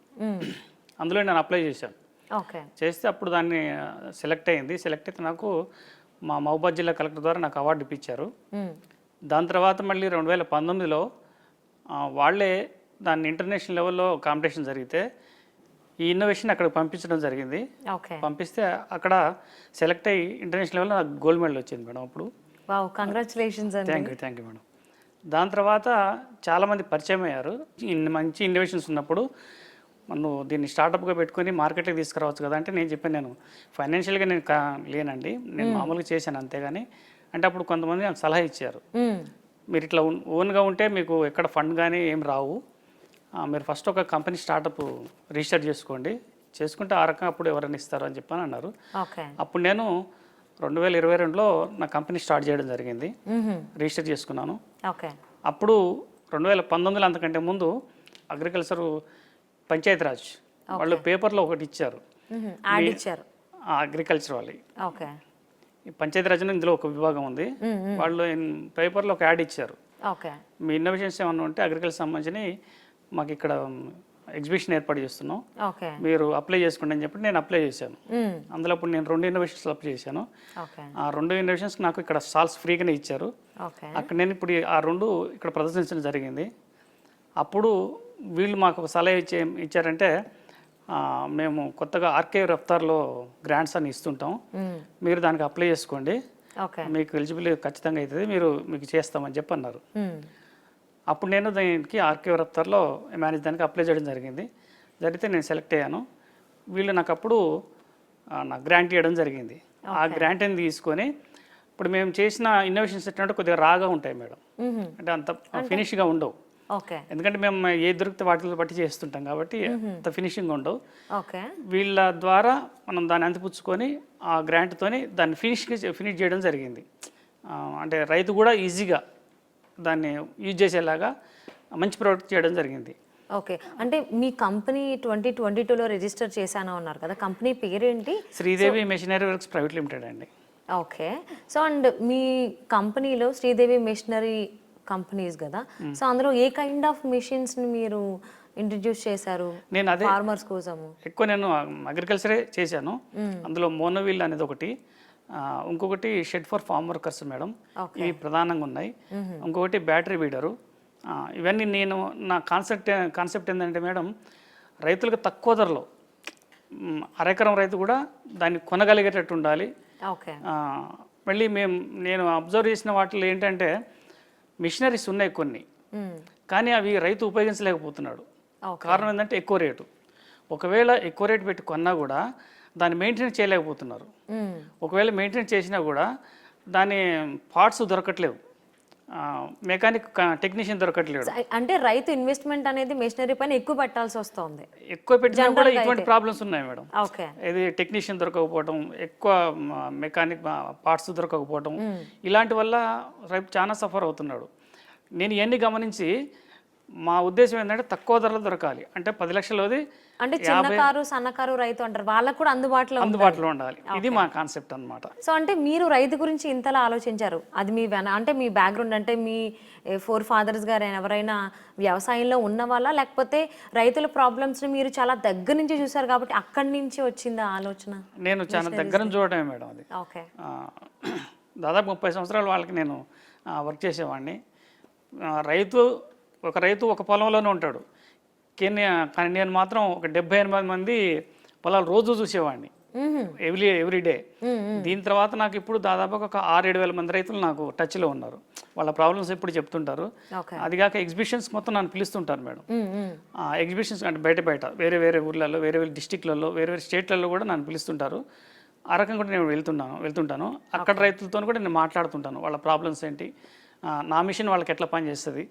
అందులో నేను అప్లై చేశాను. చేస్తే అప్పుడు దాన్ని సెలెక్ట్ అయింది. సెలెక్ట్ అయితే నాకు మా మహబూబాద్ జిల్లా కలెక్టర్ ద్వారా నాకు అవార్డు ఇప్పించారు. దాని తర్వాత మళ్ళీ 2019లో వాళ్ళే దాన్ని ఇంటర్నేషనల్ లెవెల్లో కాంపిటీషన్ జరిగితే ఈ ఇన్నోవేషన్ అక్కడికి పంపించడం జరిగింది. పంపిస్తే అక్కడ సెలెక్ట్ అయ్యి ఇంటర్నేషనల్ లెవెల్లో నాకు గోల్డ్ మెడల్ వచ్చింది మేడం. అప్పుడు కంగ్రాచులేషన్స్. Thank you madam. దాని తర్వాత చాలామంది పరిచయం అయ్యారు. మంచి ఇన్నోవేషన్స్ ఉన్నప్పుడు మనం దీన్ని స్టార్టప్గా పెట్టుకొని మార్కెట్కి తీసుకురావచ్చు కదా అంటే నేను చెప్పాను, నేను ఫైనాన్షియల్గా నేను లేనండి, నేను మామూలుగా చేశాను అంతేగాని. అంటే అప్పుడు కొంతమంది నాకు సలహా ఇచ్చారు, మీరు ఇట్లా ఓన్గా ఉంటే మీకు ఎక్కడ ఫండ్ కానీ ఏం రావు, మీరు ఫస్ట్ ఒక కంపెనీ స్టార్టప్ రిజిస్టర్ చేసుకుంటే ఆ రకంగా అప్పుడు ఎవరైనా ఇస్తారు అని చెప్పని అన్నారు. అప్పుడు నేను 2022లో నా కంపెనీ స్టార్ట్ చేయడం జరిగింది. రిజిస్టర్ చేసుకున్నాను. ఓకే. అప్పుడు 2019 అంతకంటే ముందు అగ్రికల్చర్ పంచాయతీరాజ్ వాళ్ళు పేపర్లో ఒకటి ఇచ్చారు, యాడ్ ఇచ్చారు అగ్రికల్చర్ వాళ్ళు. ఓకే. ఈ పంచాయతీరాజ్ ఇందులో ఒక విభాగం ఉంది, వాళ్ళు పేపర్లో ఒక యాడ్ ఇచ్చారు. ఓకే. మీ ఇన్నోవేషన్స్ ఏమన్నా ఉంటే అగ్రికల్చర్ సంబంధించి మాకు ఇక్కడ ఎగ్జిబిషన్ ఏర్పాటు చేస్తున్నాం, ఓకే. మీరు అప్లై చేసుకోండి అని చెప్పి నేను అప్లై చేశాను. అందులో ఇప్పుడు నేను 2 ఇన్నోవేషన్స్ అప్లై చేశాను. ఓకే. ఆ 2 ఇన్నోవేషన్స్ నాకు ఇక్కడ స్టాల్స్ ఫ్రీగానే ఇచ్చారు. ఓకే. అక్కడ నేను ఇప్పుడు ఆ 2 ఇక్కడ ప్రదర్శించడం జరిగింది. అప్పుడు వీళ్ళు మాకు ఒక సలహా ఇచ్చారంటే మేము కొత్తగా ఆర్కే రఫ్తార్లో గ్రాంట్స్ అని ఇస్తుంటాం, మీరు దానికి అప్లై చేసుకోండి, ఓకే. మీకు ఎలిజిబుల్ ఖచ్చితంగా అవుతుంది, మీకు చేస్తామని చెప్పి అన్నారు. అప్పుడు నేను దానికి ఆర్కే రఫ్తార్లో మేనేజ్ దానికి అప్లై చేయడం జరిగింది. జరిగితే నేను సెలెక్ట్ అయ్యాను. వీళ్ళు నాకు అప్పుడు నాకు గ్రాంట్ ఇవ్వడం జరిగింది. ఆ గ్రాంట్ని తీసుకొని ఇప్పుడు మేము చేసిన ఇన్నోవేషన్స్ ఏంటంటే కొద్దిగా రాగా ఉంటాయి మేడం, అంటే అంత ఫినిష్గా ఉండవు. ఓకే. ఎందుకంటే మేము ఏది దొరికితే వాటిని బట్టి చేస్తుంటాం కాబట్టి అంత ఫినిషింగ్ ఉండవు. ఓకే. వీళ్ళ ద్వారా మనం దాన్ని అందిపుచ్చుకొని ఆ గ్రాంట్తోని దాన్ని ఫినిష్ చేయడం జరిగింది. అంటే రైతు కూడా ఈజీగా దాన్ని యూజ్ చేసేలాగా మంచి ప్రోడక్ట్ చేయడం జరిగింది. ఓకే. అంటే మీ కంపెనీ 2022లో రిజిస్టర్ చేశాను అన్నారు కదా, కంపెనీ పేరేంటి? Sridevi machinery works private limited అండి. ఓకే. సో అండ్ మీ కంపెనీలో శ్రీదేవి మెషినరీ కంపెనీస్ కదా, సో అందులో ఏ కైండ్ ఆఫ్ మిషన్స్ని మీరు ఇంట్రడ్యూస్ చేశారు నేను అదే ఫార్మర్స్ కోసము? ఎక్కువ నేను అగ్రికల్చరే చేశాను. అందులో మోనోవిల్ అనేది ఒకటి, ఇంకొకటి shed for farm workers madam, ఇవి ప్రధానంగా ఉన్నాయి. ఇంకొకటి బ్యాటరీ వీడరు. ఇవన్నీ నేను నా కాన్సెప్ట్ ఏంటంటే మేడం, రైతులకు తక్కువ ధరలో అరెకరం రైతు కూడా దాన్ని కొనగలిగేటట్టు ఉండాలి. ఓకే. మళ్ళీ నేను అబ్జర్వ్ చేసిన వాటిలో ఏంటంటే మిషనరీస్ ఉన్నాయి కొన్ని, కానీ అవి రైతు ఉపయోగించలేకపోతున్నాడు. కారణం ఏంటంటే ఎక్కువ రేటు. ఒకవేళ ఎక్కువ రేటు పెట్టి కొన్నా కూడా దాన్ని మెయింటెనెన్స్ చేయలేకపోతున్నారు. ఒకవేళ మెయింటెనెన్స్ చేసినా కూడా దాని పార్ట్స్ దొరకట్లేవు, మెకానిక్ టెక్నీషియన్ దొరకట్లేడు. అంటే రైతు ఇన్వెస్ట్మెంట్ అనేది మెషినరీ పైన ఎక్కువ పెట్టాల్సి వస్తుంది. ఎక్కువ పెట్టినా కూడా ఇటువంటి ప్రాబ్లమ్స్ ఉన్నాయి మేడం. ఓకే. ఇది టెక్నీషియన్ దొరకకపోవడం, ఎక్కువ మెకానిక్ పార్ట్స్ దొరకకపోవడం, ఇలాంటి వల్ల రైతు చాలా సఫర్ అవుతున్నాడు. నేను ఇవన్నీ గమనించి మా ఉద్దేశం ఏంటంటే తక్కువ ధరలో దొరకాలి, అంటే 10 లక్షలది, అంటే చిన్నకారు సన్నకారు రైతు అంటారు, వాళ్ళకు కూడా అందుబాటులో ఉండాలి. ఇది మా కాన్సెప్ట్ అన్నమాట. సో అంటే మీరు రైతు గురించి ఇంతలా ఆలోచించారు, అది మీ అంటే మీ బ్యాక్గ్రౌండ్ అంటే మీ 4 ఫాదర్స్ గారు ఎవరైనా వ్యవసాయంలో ఉన్న వాళ్ళ, లేకపోతే రైతుల ప్రాబ్లమ్స్ని మీరు చాలా దగ్గర నుంచి చూసారు కాబట్టి అక్కడి నుంచి వచ్చింది ఆలోచన? నేను చాలా దగ్గర చూడటమే మేడం అది. ఓకే. దాదాపు 30 సంవత్సరాల వాళ్ళకి నేను వర్క్ చేసేవాడిని. ఒక రైతు ఒక పొలంలోనే ఉంటాడు, కానీ నేను మాత్రం ఒక 78 మంది పొలాలు రోజు చూసేవాడిని, ఎవ్రీ డే. దీని తర్వాత నాకు ఇప్పుడు దాదాపు ఒక 6-7 వేల మంది రైతులు నాకు టచ్లో ఉన్నారు. వాళ్ళ ప్రాబ్లమ్స్ ఎప్పుడు చెప్తుంటారు. అది కాక ఎగ్జిబిషన్స్ మొత్తం నన్ను పిలుస్తుంటారు మేడం. ఎగ్జిబిషన్స్ అంటే బయట వేరే వేరే ఊర్లలో, వేరే వేరే డిస్టిక్లలో, వేరే వేరే స్టేట్లలో కూడా నన్ను పిలుస్తుంటారు. ఆ రకంగా కూడా నేను వెళ్తుంటాను. అక్కడ రైతులతో కూడా నేను మాట్లాడుతుంటాను, వాళ్ళ ప్రాబ్లమ్స్ ఏంటి, నా మిషన్ వాళ్ళకి ఎట్లా పనిచేస్తుంది,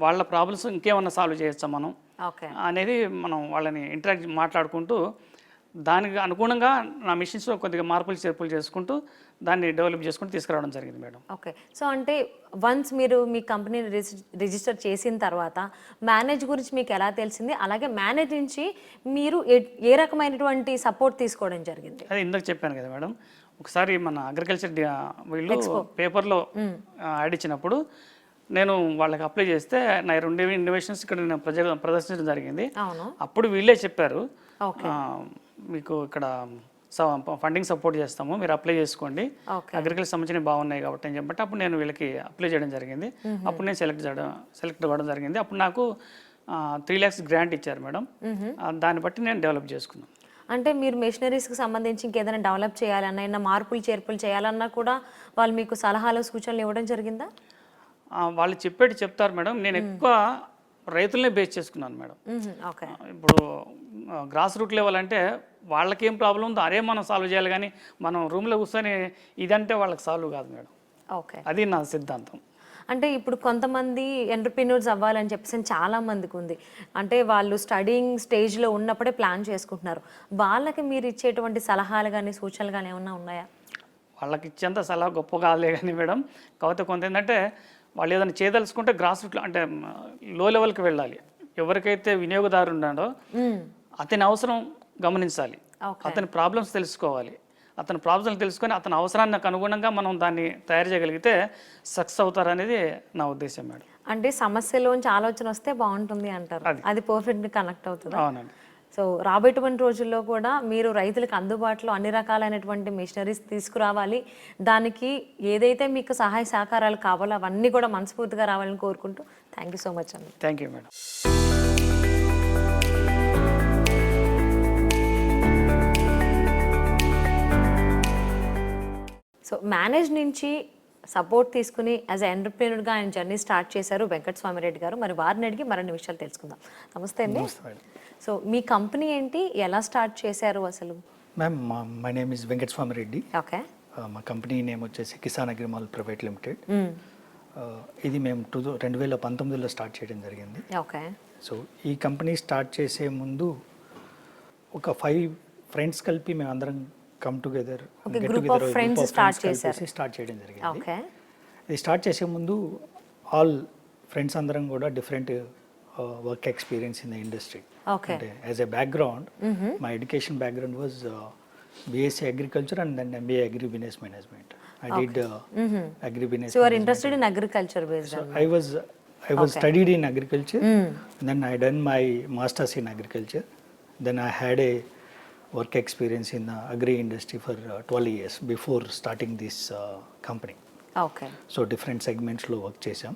వాళ్ళ ప్రాబ్లమ్స్ ఇంకేమన్నా సాల్వ్ చేయొచ్చా మనం అనేది మనం వాళ్ళని ఇంటరాక్ట్ మాట్లాడుకుంటూ దానికి అనుగుణంగా నా మిషన్స్లో కొద్దిగా చేర్పులు చేసుకుంటూ దాన్ని డెవలప్ చేసుకుంటూ తీసుకురావడం జరిగింది మేడం. ఓకే. సో అంటే వన్స్ మీరు మీ కంపెనీని రిజిస్టర్ చేసిన తర్వాత మేనేజ్ గురించి మీకు ఎలా తెలిసింది, అలాగే మేనేజ్ నుంచి మీరు ఏ రకమైనటువంటి సపోర్ట్ తీసుకోవడం జరిగింది? అదే ఇందాక చెప్పాను కదా మేడం, ఒకసారి మన అగ్రికల్చర్ వీళ్ళు పేపర్లో యాడ్ ఇచ్చినప్పుడు నేను వాళ్ళకి అప్లై చేస్తే నా 2 ఇన్నోవేషన్స్ ఇక్కడ నేను ప్రదర్శించడం జరిగింది. అప్పుడు వీళ్ళే చెప్పారు, మీకు ఇక్కడ ఫండింగ్ సపోర్ట్ చేస్తాము, మీరు అప్లై చేసుకోండి, అగ్రికల్చర్ సంబంధించినవి బాగున్నాయి కాబట్టి అని చెప్పంటే అప్పుడు నేను వీళ్ళకి అప్లై చేయడం జరిగింది. అప్పుడు నేను సెలెక్ట్ అవ్వడం జరిగింది. అప్పుడు నాకు 3 lakhs గ్రాంట్ ఇచ్చారు మేడం. దాన్ని బట్టి నేను డెవలప్ చేసుకున్నాను. అంటే మీరు మెషినరీస్కి సంబంధించి ఇంకేదైనా డెవలప్ చేయాలన్నా, ఏదైనా మార్పులు చేర్పులు చేయాలన్నా కూడా వాళ్ళు మీకు సలహాలు సూచనలు ఇవ్వడం జరిగిందా? వాళ్ళు చెప్తారు మేడం. నేను ఎక్కువ రైతులనే బేస్ చేసుకున్నాను మేడం. ఓకే. ఇప్పుడు గ్రాస్ రూట్ లెవెల్ అంటే వాళ్ళకి ఏం ప్రాబ్లం ఉందో అదే మనం సాల్వ్ చేయాలి, కానీ మనం రూమ్లో కూర్చొని ఇదంటే వాళ్ళకి సాల్వ్ కాదు మేడం. ఓకే. అది నా సిద్ధాంతం. అంటే ఇప్పుడు కొంతమంది ఎంటర్‌ప్రెన్యూర్స్ అవ్వాలని చెప్పేసి చాలా మందికి ఉంది, అంటే వాళ్ళు స్టడీయింగ్ స్టేజ్లో ఉన్నప్పుడే ప్లాన్ చేసుకుంటున్నారు. వాళ్ళకి మీరు ఇచ్చేటువంటి సలహాలు కానీ సూచనలు కానీ ఏమన్నా ఉన్నాయా? వాళ్ళకి ఇచ్చేంత సలహా గొప్ప కాదులే కానీ మేడం, కాకపోతే కొంత ఏంటంటే వాళ్ళు ఏదైనా చేయదలుచుకుంటే గ్రాస్ రూట్లో అంటే లో లెవెల్కి వెళ్ళాలి. ఎవరికైతే వినియోగదారు ఉన్నాడో అతని అవసరం గమనించాలి, అతని ప్రాబ్లమ్స్ తెలుసుకోవాలి, అతని ప్రాబ్లమ్స్ తెలుసుకొని అతని అవసరానికి అనుగుణంగా మనం దాన్ని తయారు చేయగలిగితే సక్సెస్ అవుతారనేది నా ఉద్దేశం మేడం. అంటే సమస్యలోంచి ఆలోచన వస్తే బాగుంటుంది అంటారు, అది పర్ఫెక్ట్గా కనెక్ట్ అవుతుంది. అవునండి. సో రాబోయేటువంటి రోజుల్లో కూడా మీరు రైతులకు అందుబాటులో అన్ని రకాలైనటువంటి మిషనరీస్ తీసుకురావాలి, దానికి ఏదైతే మీకు సహాయ సహకారాలు కావాలో అవన్నీ కూడా మనస్ఫూర్తిగా రావాలని కోరుకుంటూ థ్యాంక్ యూ సో మచ్ అండి. Thank you madam. So manage నుంచి సపోర్ట్ తీసుకుని యాజ్ ఎ ఎంటర్ప్రీనర్గా ఆయన జర్నీ స్టార్ట్ చేశారు వెంకటస్వామిరెడ్డి గారు. మరి వారిని అడిగి మరిన్ని విషయాలు తెలుసుకుందాం. నమస్తే అండి. సో మీ కంపెనీ ఏంటి, ఎలా స్టార్ట్ చేశారు అసలు? Ma'am my name is Venkataswamireddy. Okay. మా కంపెనీ నేమ్ వచ్చేసి కిసాన్ అగ్రిమాల్ ప్రైవేట్ లిమిటెడ్. ఇది మేము 2019లో స్టార్ట్ చేయడం జరిగింది. ఓకే. సో ఈ కంపెనీ స్టార్ట్ చేసే ముందు ఒక 5 ఫ్రెండ్స్ కలిపి మేము అందరం కమ్ టుగెదర్ స్టార్ట్ చేయడం జరిగింది. ఓకే. ఇది స్టార్ట్ చేసే ముందు ఆల్ ఫ్రెండ్స్ అందరం కూడా different work experience in the industry. అంటే as a background my education background was BSc agriculture and then MBA agri business management. I did agri business. So you are interested in agriculture based? So I was studied in agriculture. Then I done my masters in agriculture. Then I had a work experience in the agri industry for 12 years before starting this company. Okay. So different segments లో work చేసాం.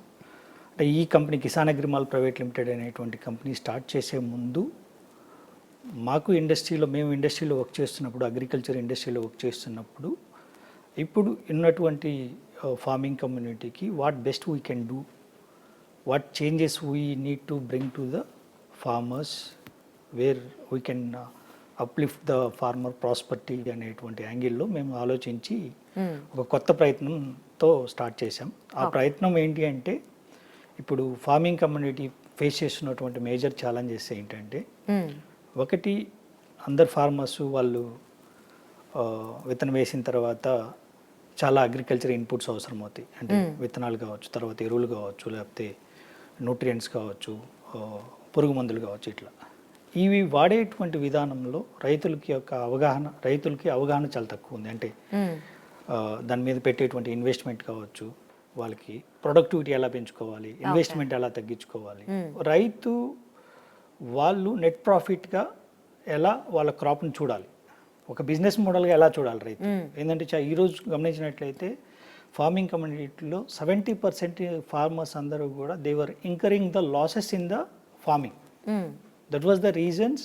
అంటే ఈ company Kisan agri mall private limited అనేటువంటి company start చేసే ముందు మాకు మేము ఇండస్ట్రీలో వర్క్ చేస్తున్నప్పుడు, అగ్రికల్చర్ ఇండస్ట్రీలో వర్క్ చేస్తున్నప్పుడు ఇప్పుడు ఉన్నటువంటి ఫార్మింగ్ కమ్యూనిటీకి what best we can do, what changes we need to bring to the farmers, where we can uplift the farmer prosperity అనేటువంటి యాంగిల్లో మేము ఆలోచించి ఒక కొత్త ప్రయత్నంతో స్టార్ట్ చేసాం. ఆ ప్రయత్నం ఏంటి అంటే, ఇప్పుడు ఫార్మింగ్ కమ్యూనిటీ ఫేస్ చేస్తున్నటువంటి మేజర్ ఛాలెంజెస్ ఏంటంటే, ఒకటి అందరు ఫార్మర్స్ వాళ్ళు విత్తనం వేసిన తర్వాత చాలా అగ్రికల్చర్ ఇన్పుట్స్ అవసరం అవుతాయి. అంటే విత్తనాలు కావచ్చు, తర్వాత ఎరువులు కావచ్చు, లేకపోతే న్యూట్రియంట్స్ కావచ్చు, పురుగు మందులు కావచ్చు. ఇట్లా ఇవి వాడేటువంటి విధానంలో రైతులకి అవగాహన చాలా తక్కువ ఉంది. అంటే దాని మీద పెట్టేటువంటి ఇన్వెస్ట్మెంట్ కావచ్చు, వాళ్ళకి ప్రొడక్టివిటీ ఎలా పెంచుకోవాలి, ఇన్వెస్ట్మెంట్ ఎలా తగ్గించుకోవాలి, రైతు వాళ్ళు నెట్ ప్రాఫిట్గా ఎలా వాళ్ళ క్రాప్ని చూడాలి, ఒక బిజినెస్ మోడల్గా ఎలా చూడాలి రైతు. ఏంటంటే ఈరోజు గమనించినట్లయితే ఫార్మింగ్ కమ్యూనిటీలో 70% ఫార్మర్స్ అందరూ కూడా they were incurring the losses in the farming. That was the reasons.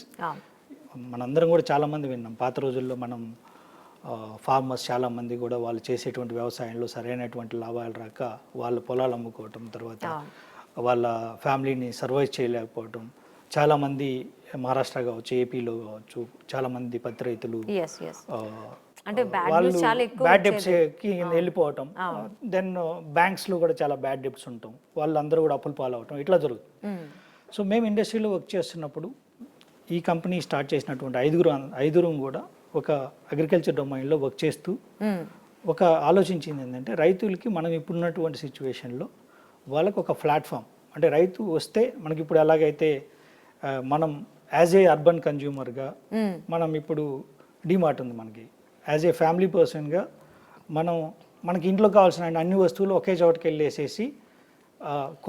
మనందరం కూడా చాలామంది విన్నాం పాత రోజుల్లో. మనం ఫార్మర్స్ చాలామంది కూడా వాళ్ళు చేసేటువంటి వ్యవసాయంలో సరైనటువంటి లాభాలు రాక వాళ్ళ పొలాలు అమ్ముకోవటం, తర్వాత వాళ్ళ ఫ్యామిలీని సర్వైవ్ చేయలేకపోవటం. చాలామంది మహారాష్ట్ర కావచ్చు, ఏపీలో కావచ్చు, చాలామంది పత్తి రైతులు వాళ్ళు బ్యాడ్ డెబ్ట్స్కి వెళ్ళిపోవటం. దెన్ బ్యాంక్స్లో కూడా చాలా బ్యాడ్ డెబ్ట్స్ ఉంటాం, వాళ్ళందరూ కూడా అప్పులు పాలవటం, ఇట్లా జరుగుతుంది. సో మేము ఇండస్ట్రీలో వర్క్ చేస్తున్నప్పుడు ఈ కంపెనీ స్టార్ట్ చేసినటువంటి ఐదుగురం కూడా ఒక అగ్రికల్చర్ డొమైన్లో వర్క్ చేస్తూ ఒక ఆలోచించింది ఏంటంటే, రైతులకి మనం ఇప్పుడున్నటువంటి సిచ్యువేషన్లో వాళ్ళకు ఒక ప్లాట్ఫామ్, అంటే రైతు వస్తే మనకి ఇప్పుడు ఎలాగైతే మనం యాజ్ ఏ అర్బన్ కన్జ్యూమర్గా మనం ఇప్పుడు డిమార్ట్ ఉంది, మనకి యాజ్ ఏ ఫ్యామిలీ పర్సన్గా మనకి ఇంట్లో కావాల్సిన అన్ని వస్తువులు ఒకే చోటకి వెళ్ళేసేసి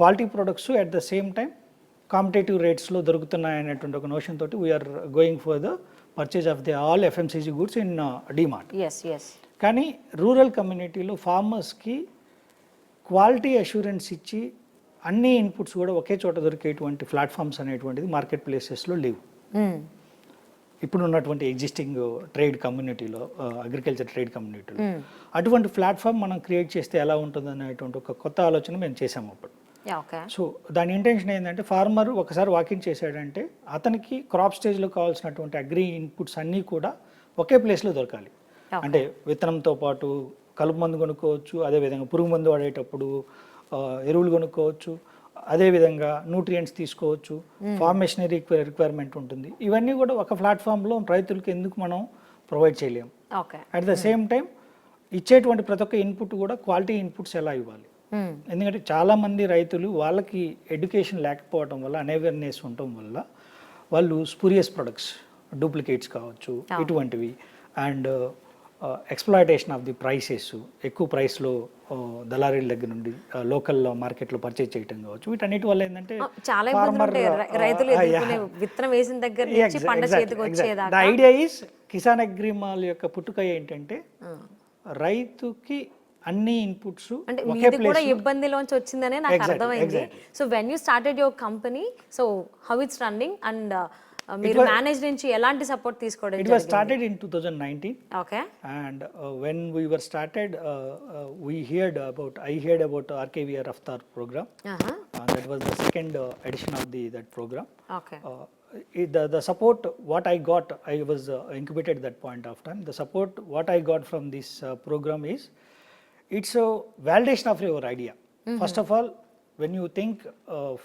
quality products at the same time competitive రేట్స్లో దొరుకుతున్నాయి అనేటువంటి ఒక నోషన్ తోటి we're going for the purchase of the all FMCG goods in DMart. కానీ రూరల్ కమ్యూనిటీలో ఫార్మర్స్కి క్వాలిటీ అష్యూరెన్స్ ఇచ్చి అన్ని ఇన్పుట్స్ కూడా ఒకే చోట దొరికేటువంటి ప్లాట్ఫామ్స్ అనేటువంటిది మార్కెట్ ప్లేసెస్లో లేవు. ఇప్పుడు ఉన్నటువంటి ఎగ్జిస్టింగ్ ట్రేడ్ కమ్యూనిటీలో, అగ్రికల్చర్ ట్రేడ్ కమ్యూనిటీలో అటువంటి ప్లాట్ఫామ్ మనం క్రియేట్ చేస్తే ఎలా ఉంటుంది అనేటువంటి ఒక కొత్త ఆలోచన మేము చేసాము అప్పుడు. సో దాని ఇంటెన్షన్ ఏంటంటే, ఫార్మర్ ఒకసారి వాకింగ్ చేశాడంటే అతనికి క్రాప్ స్టేజ్లో కావాల్సినటువంటి అగ్రి ఇన్పుట్స్ అన్నీ కూడా ఒకే ప్లేస్లో దొరకాలి. అంటే విత్తనంతో పాటు కలుపు మందు కొనుక్కోవచ్చు, అదేవిధంగా పురుగు మందు వాడేటప్పుడు ఎరువులు కొనుక్కోవచ్చు, అదేవిధంగా న్యూట్రియంట్స్ తీసుకోవచ్చు, ఫార్మ్ మెషినరీ రిక్వైర్మెంట్ ఉంటుంది. ఇవన్నీ కూడా ఒక ప్లాట్ఫామ్లో రైతులకు ఎందుకు మనం ప్రొవైడ్ చేయలేము. అట్ ద సేమ్ టైం ఇచ్చేటువంటి ప్రతి ఒక్క ఇన్పుట్ కూడా క్వాలిటీ ఇన్పుట్స్ ఎలా ఇవ్వాలి, ఎందుకంటే చాలామంది రైతులు వాళ్ళకి ఎడ్యుకేషన్ లేకపోవడం వల్ల, అన్అవేర్నెస్ ఉండటం వల్ల వాళ్ళు స్పూరియస్ ప్రొడక్ట్స్, డూప్లికేట్స్ కావచ్చు ఇటువంటివి, and exploitation of the prices, ఎక్కువ ప్రైస్లో దళారీల దగ్గర నుండి లోకల్ మార్కెట్లో పర్చేజ్ చేయటం కావచ్చు, వీటన్నిటి వల్ల ఏంటంటే చాలా ఇబ్బందులు ఉంటాయి రైతులు ఎదుర్కొనే విత్తనం వేసిన దగ్గర నుంచి పంట చేతికి వచ్చేదాకా. The idea is Kisan agri mall యొక్క పుట్టుక ఏంటంటే రైతుకి అన్ని ఇన్పుట్స్ అంటే మీది కూడా ఇబ్బందిలోంచి వచ్చిందనే నాకు అర్థమైంది. So when you started your company, so how it's running and మీరు మేనేజ్ నుంచి ఎలాంటి సపోర్ట్ తీసుకోవడం? It was started in 2019. Okay. And when we were started, I heard about RKVR Raftar program. That was the second edition of that program. Okay. The support what I got, I was incubated at that point of time. The support what I got from this program is, it's a validation of your idea. First of all, when you think of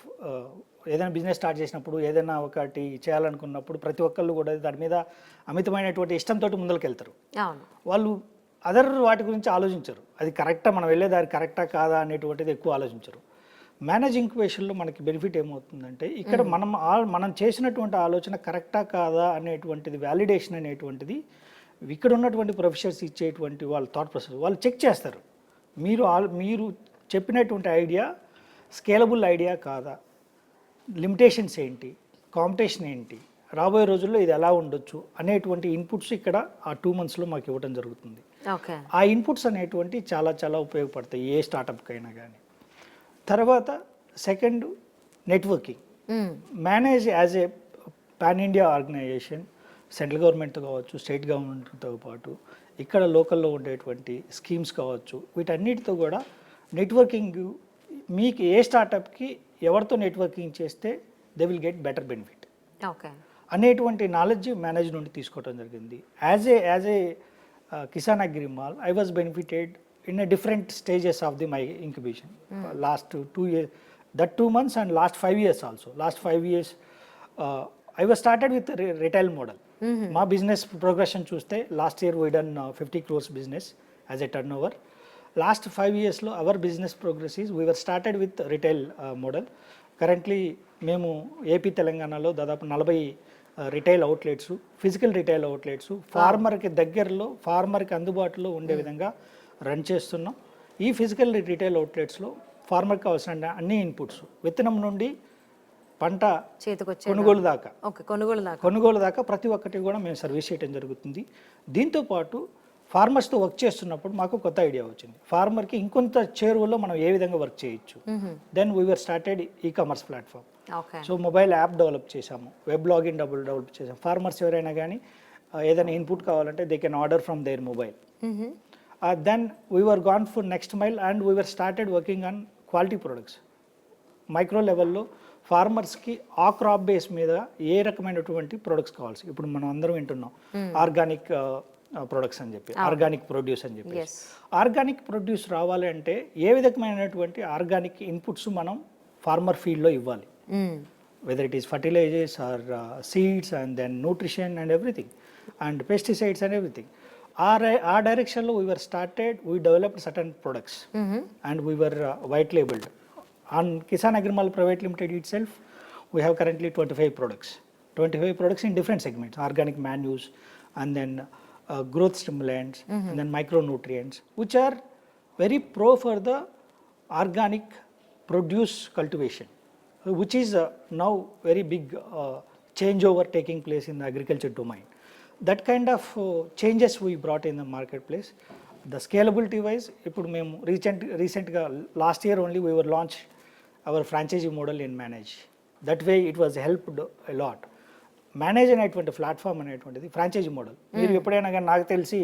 ఏదైనా business start చేసినప్పుడు, ఏదైనా ఒకటి చేయాలనుకున్నప్పుడు ప్రతి ఒక్కళ్ళు కూడా దాని మీద అమితమైనటువంటి ఇష్టంతో ముందరికి వెళ్తారు. వాళ్ళు అదర్ వాటి గురించి ఆలోచించరు, అది కరెక్టా, మనం వెళ్ళే దారి కరెక్టా కాదా అనేటువంటిది ఎక్కువ ఆలోచించరు. మేనేజ్ ఇంక్యుబేషన్లో మనకి బెనిఫిట్ ఏమవుతుందంటే, ఇక్కడ మనం చేసినటువంటి ఆలోచన కరెక్టా కాదా అనేటువంటిది వ్యాలిడేషన్ అనేటువంటిది ఇక్కడ ఉన్నటువంటి ప్రొఫెసర్స్ ఇచ్చేటువంటి వాళ్ళ థాట్ ప్రాసెస్ వాళ్ళు చెక్ చేస్తారు. మీరు చెప్పినటువంటి ఐడియా స్కేలబుల్ ఐడియా కాదా, లిమిటేషన్స్ ఏంటి, కాంపిటీషన్ ఏంటి, రాబోయే రోజుల్లో ఇది ఎలా ఉండొచ్చు అనేటువంటి ఇన్పుట్స్ ఇక్కడ ఆ 2 monthsలో మాకు ఇవ్వడం జరుగుతుంది. ఆ ఇన్పుట్స్ అనేటువంటి చాలా చాలా ఉపయోగపడతాయి ఏ స్టార్టప్కి అయినా కానీ. తర్వాత second, networking. MANAGE as a pan India organization, central గవర్నమెంట్తో కావచ్చు, స్టేట్ గవర్నమెంట్తో పాటు ఇక్కడ లోకల్లో ఉండేటువంటి స్కీమ్స్ కావచ్చు, వీటన్నిటితో కూడా నెట్వర్కింగ్, మీకు ఏ స్టార్టప్కి ఎవరితో నెట్వర్కింగ్ చేస్తే they will get better benefit అనేటువంటి నాలెడ్జ్ మేనేజ్ నుండి తీసుకోవడం జరిగింది. As a Kisan agri mall I was benefited in a different stages of my incubation. Last 2 years, that 2 months and last 5 years also. Last 5 years I was started with retail model. మా business progression చూస్తే last year we done 50 crores business as a turnover. Last 5 yearsలో our business progress is we were started with retail model. Currently మేము AP తెలంగాణలో దాదాపు 40 retail outlets, physical retail outlets ఫార్మర్కి దగ్గరలో, ఫార్మర్కి అందుబాటులో ఉండే విధంగా రన్ చేస్తున్నాం. ఈ ఫిజికల్ రిటైల్ అవుట్లెట్స్లో ఫార్మర్కి కావాల్సిన అన్ని ఇన్పుట్స్, విత్తనం నుండి పంట కొనుగోలు దాకా ప్రతి ఒక్కటి కూడా మేము సర్వీస్ చేయడం జరుగుతుంది. దీంతోపాటు ఫార్మర్స్తో వర్క్ చేస్తున్నప్పుడు మాకు కొత్త ఐడియా వచ్చింది, ఫార్మర్కి ఇంకొంత చేరువలో మనం ఏ విధంగా వర్క్ చేయొచ్చు. Then we are started ecommerce platform. So mobile app develop చేసాము, వెబ్ లాగిన్ డెవలప్ చేసాము. ఫార్మర్స్ ఎవరైనా కానీ ఏదైనా ఇన్పుట్ కావాలంటే they can order from their mobile. Then we are gone for next mile and we are started working on quality products. Micro లెవెల్లో ఫార్మర్స్కి ఆ crop base మీద ఏ రకమైనటువంటి ప్రొడక్ట్స్ కావాల్సి, ఇప్పుడు మనం అందరం వింటున్నాం ఆర్గానిక్ ప్రొడక్ట్స్ అని చెప్పి, ఆర్గానిక్ ప్రొడ్యూస్ అని చెప్పి. ఆర్గానిక్ ప్రొడ్యూస్ రావాలి అంటే ఏ విధమైనటువంటి ఆర్గానిక్ ఇన్పుట్స్ మనం ఫార్మర్ ఫీల్డ్లో ఇవ్వాలి, whether it is fertilisers or seeds and then nutrition and everything and pesticides and everything. ఆ డైరెక్షన్లో we were started, we developed certain products and we were white labelled. On Kisan Agrimal Private Limited itself, we have currently 25 products in different segments, organic manures and then growth stimulants and then micronutrients, which are very pro for the organic produce cultivation, which is now very big changeover taking place in the agriculture domain. That kind of changes we brought in the marketplace. The scalability wise, ఇప్పుడు మేము recentగా last year only we were launched our franchisee model in Manage. That way it was helped a lot. Manage అనేటువంటి platform అనేటువంటిది franchise model. మీరు ఎప్పుడైనా కానీ నాకు తెలిసి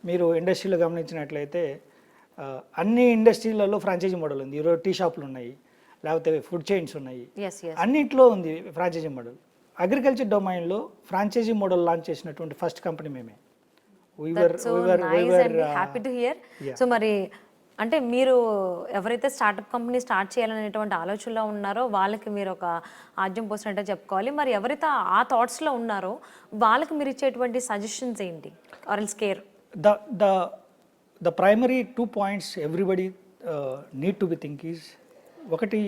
మీరు ఇండస్ట్రీలో గమనించినట్లయితే అన్ని ఇండస్ట్రీలలో ఫ్రాంచైజీ మోడల్ ఉంది. ఈరోజు టీ షాపులు ఉన్నాయి, లేకపోతే ఫుడ్ చైన్స్ ఉన్నాయి, అన్నింటిలో ఉంది ఫ్రాంచైజీ మోడల్. అగ్రికల్చర్ డొమైన్లో ఫ్రాంచైజీ మోడల్ లాంచ్ చేసినటువంటి ఫస్ట్ కంపెనీ మేమే. Happy to hear. సో మరి అంటే మీరు ఎవరైతే స్టార్టప్ కంపెనీ స్టార్ట్ చేయాలనేటువంటి ఆలోచనలో ఉన్నారో వాళ్ళకి మీరు ఒక ఆద్యం పోసినట్టే చెప్పుకోవాలి. మరి ఎవరైతే ఆ థాట్స్లో ఉన్నారో వాళ్ళకి మీరు ఇచ్చేటువంటి సజెషన్స్ ఏంటి? Or else care the primary 2 points everybody need to be think is ఒకటి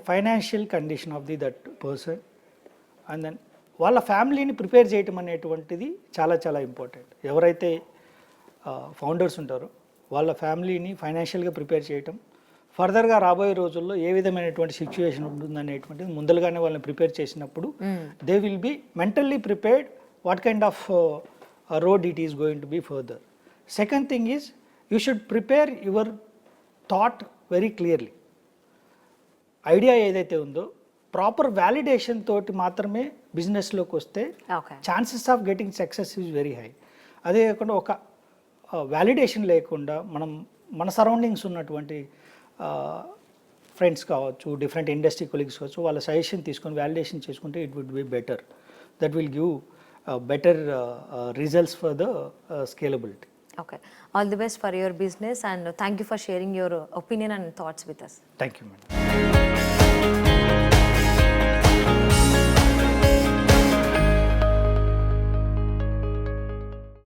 financial condition of that person and then వాళ్ళ ఫ్యామిలీని ప్రిపేర్ చేయటం అనేటువంటిది చాలా చాలా ఇంపార్టెంట్. ఎవరైతే ఫౌండర్స్ ఉంటారో వాళ్ళ ఫ్యామిలీని ఫైనాన్షియల్గా ప్రిపేర్ చేయటం, ఫర్దర్గా రాబోయే రోజుల్లో ఏ విధమైనటువంటి సిచ్యువేషన్ ఉంటుందనేటువంటిది ముందలుగానే వాళ్ళని ప్రిపేర్ చేసినప్పుడు they will be mentally prepared what kind of road it is going to be further. Second thing is you should prepare your thought very clearly. Idea ఏదైతే ఉందో ప్రాపర్ వ్యాలిడేషన్ తోటి మాత్రమే బిజినెస్లోకి వస్తే chances of getting success is very high. అదే కాకుండా ఒక validation లేకుండా మనం మన సరౌండింగ్స్ ఉన్నటువంటి ఫ్రెండ్స్ కావచ్చు, డిఫరెంట్ ఇండస్ట్రీ కొలీగ్స్ కావచ్చు, వాళ్ళ సజెషన్ తీసుకొని వ్యాలిడేషన్ చేసుకుంటే it would be better. That will give better results for the scalability. Okay. All the best for your business and thank you for sharing your opinion and thoughts with us. Thank you, madam.